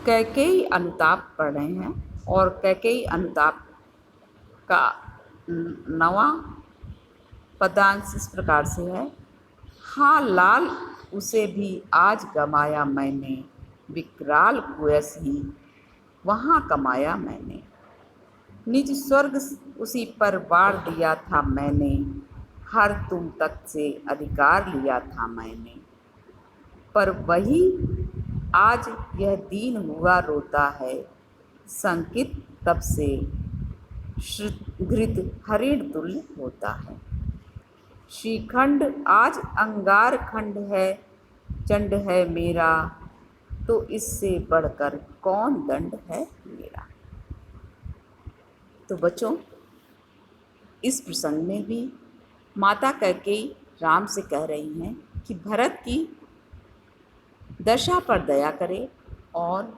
कैकेयी अनुताप पढ़ रहे हैं और कैकेयी अनुताप का नवा पदांश इस प्रकार से है। हाँ लाल उसे भी आज गमाया मैंने, विकराल कुयस ही वहाँ कमाया मैंने। निज स्वर्ग उसी पर वार दिया था मैंने, हर तुम तक से अधिकार लिया था मैंने। पर वही आज यह दीन हुआ रोता है, संकित तब से घृत हरिण तुल्य होता है। श्रीखंड आज अंगार खंड है, चंड है मेरा, तो इससे बढ़कर कौन दंड है मेरा। तो बच्चों, इस प्रसंग में भी माता कैकेयी राम से कह रही हैं कि भरत की दशा पर दया करें और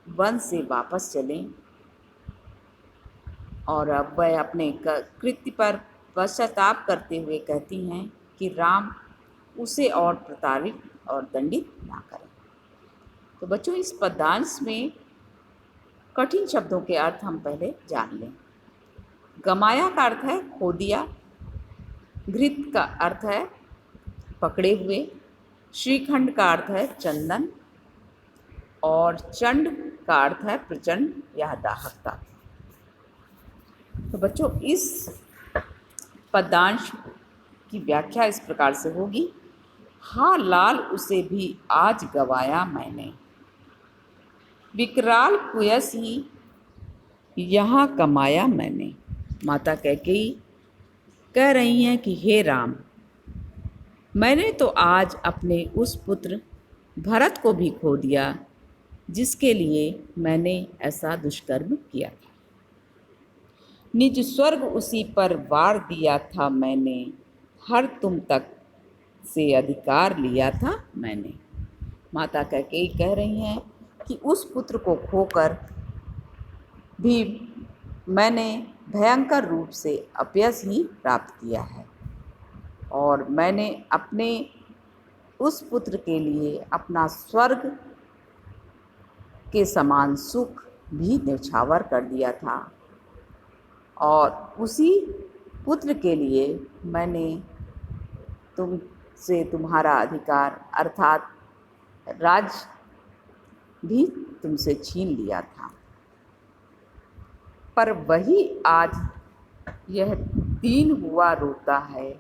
वन से वापस चलें। और अब वह अपने कृत्य पर पश्चाताप करते हुए कहती हैं कि राम उसे और प्रताड़ित और दंडित ना करें। तो बच्चों, इस पद्यांश में कठिन शब्दों के अर्थ हम पहले जान लें। गमाया का अर्थ है खो दिया, घृत का अर्थ है पकड़े हुए, श्रीखंड का अर्थ है चंदन और चंड का अर्थ है प्रचंड या दाहकता। तो बच्चों, इस पद्यांश की व्याख्या इस प्रकार से होगी। हाँ लाल उसे भी आज गवाया मैंने, विकराल कुयस ही यहाँ कमाया मैंने। माता कैकेयी कह रही हैं कि हे राम, मैंने तो आज अपने उस पुत्र भरत को भी खो दिया जिसके लिए मैंने ऐसा दुष्कर्म किया था। निज स्वर्ग उसी पर वार दिया था मैंने, हर तुम तक से अधिकार लिया था मैंने। माता कैकेयी कह रही हैं कि उस पुत्र को खोकर भी मैंने भयंकर रूप से अपयश ही प्राप्त किया है और मैंने अपने उस पुत्र के लिए अपना स्वर्ग के समान सुख भी न्यौछावर कर दिया था और उसी पुत्र के लिए मैंने तुमसे तुम्हारा अधिकार अर्थात राज्य भी तुमसे छीन लिया था। पर वही आज यह दीन हुआ रोता है,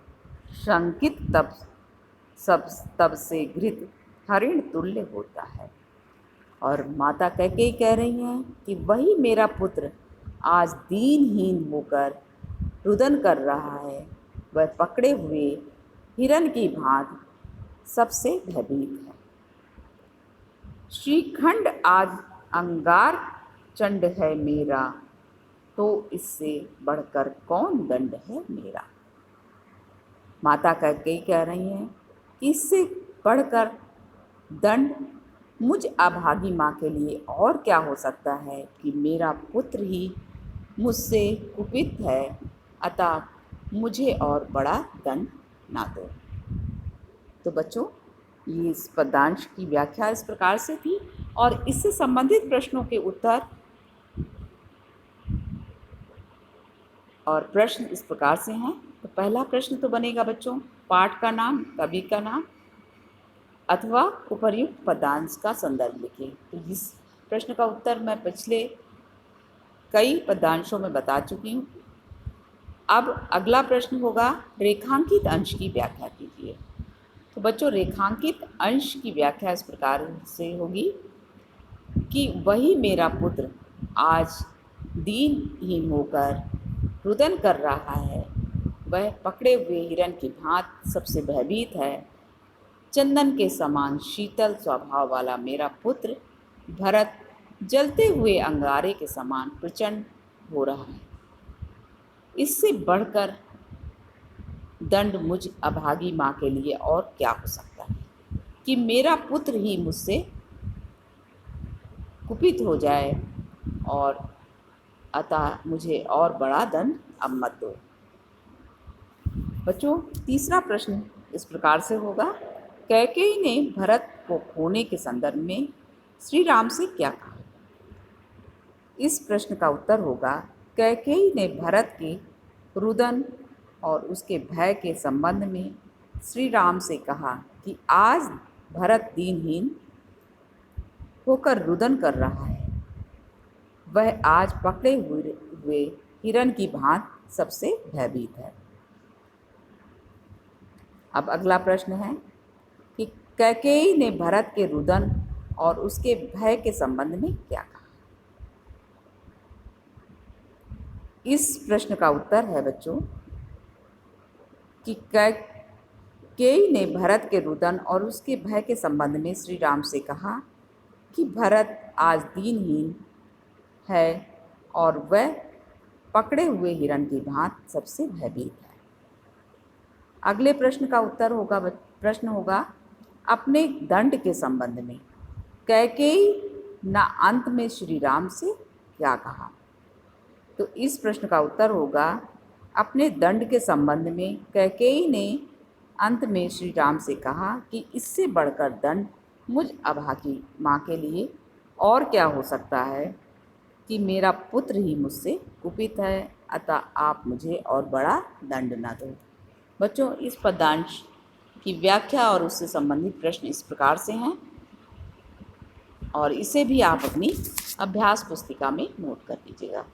शंकित तब से घृत हरिण तुल्य होता है। और माता कैकेयी कह रही हैं कि वही मेरा पुत्र आज दीनहीन होकर रुदन कर रहा है, वह पकड़े हुए हिरन की भांति सबसे भयभीत है। श्रीखंड आज अंगार चंड है मेरा, तो इससे बढ़कर कौन दंड है मेरा। माता कैकेयी कह रही हैं कि इससे बढ़कर दंड मुझ अभागी माँ के लिए और क्या हो सकता है कि मेरा पुत्र ही मुझसे कुपित है, अतः मुझे और बड़ा दंड ना दो। तो बच्चों, ये इस पद्यांश की व्याख्या इस प्रकार से थी और इससे संबंधित प्रश्नों के उत्तर और प्रश्न इस प्रकार से हैं। तो पहला प्रश्न तो बनेगा बच्चों, पाठ का नाम, कवि का नाम अथवा उपर्युक्त पद्यांश का संदर्भ लिखें। तो इस प्रश्न का उत्तर मैं पिछले कई पद्यांशों में बता चुकी हूँ। अब अगला प्रश्न होगा, रेखांकित अंश की व्याख्या कीजिए। तो बच्चों, रेखांकित अंश की व्याख्या इस प्रकार से होगी कि वही मेरा पुत्र आज दीनहीन होकर रुदन कर रहा है, वह पकड़े हुए हिरन की भांति सबसे भयभीत है। चंदन के समान शीतल स्वभाव वाला मेरा पुत्र भरत जलते हुए अंगारे के समान प्रचंड हो रहा है। इससे बढ़कर दंड मुझ अभागी माँ के लिए और क्या हो सकता है कि मेरा पुत्र ही मुझसे कुपित हो जाए और अतः मुझे और बड़ा दंड अब मत दो। बच्चों, तीसरा प्रश्न इस प्रकार से होगा, कैकेयी ने भरत को खोने के संदर्भ में श्री राम से क्या कहा? इस प्रश्न का उत्तर होगा, कैकेयी ने भरत के रुदन और उसके भय के संबंध में श्री राम से कहा कि आज भरत दीनहीन होकर रुदन कर रहा है। वह आज पकड़े हुए हिरण की भांति सबसे भयभीत है। अब अगला प्रश्न है कि कैकेयी ने भरत के रुदन और उसके भय के संबंध में क्या कहा? इस प्रश्न का उत्तर है बच्चों कि कैकेयी ने भरत के रुदन और उसके भय के संबंध में श्री राम से कहा कि भरत आज दीनहीन है और वह पकड़े हुए हिरण की भांति सबसे भयभीत है। अगले प्रश्न का उत्तर होगा प्रश्न होगा अपने दंड के संबंध में कैकेयी ने अंत में श्री राम से क्या कहा? तो इस प्रश्न का उत्तर होगा अपने दंड के संबंध में कैकेयी ने अंत में श्री राम से कहा कि इससे बढ़कर दंड मुझ अभागी माँ के लिए और क्या हो सकता है कि मेरा पुत्र ही मुझसे कुपित है, अतः आप मुझे और बड़ा दंड न दो। बच्चों, इस पद्यांश की व्याख्या और उससे संबंधित प्रश्न इस प्रकार से हैं और इसे भी आप अपनी अभ्यास पुस्तिका में नोट कर लीजिएगा।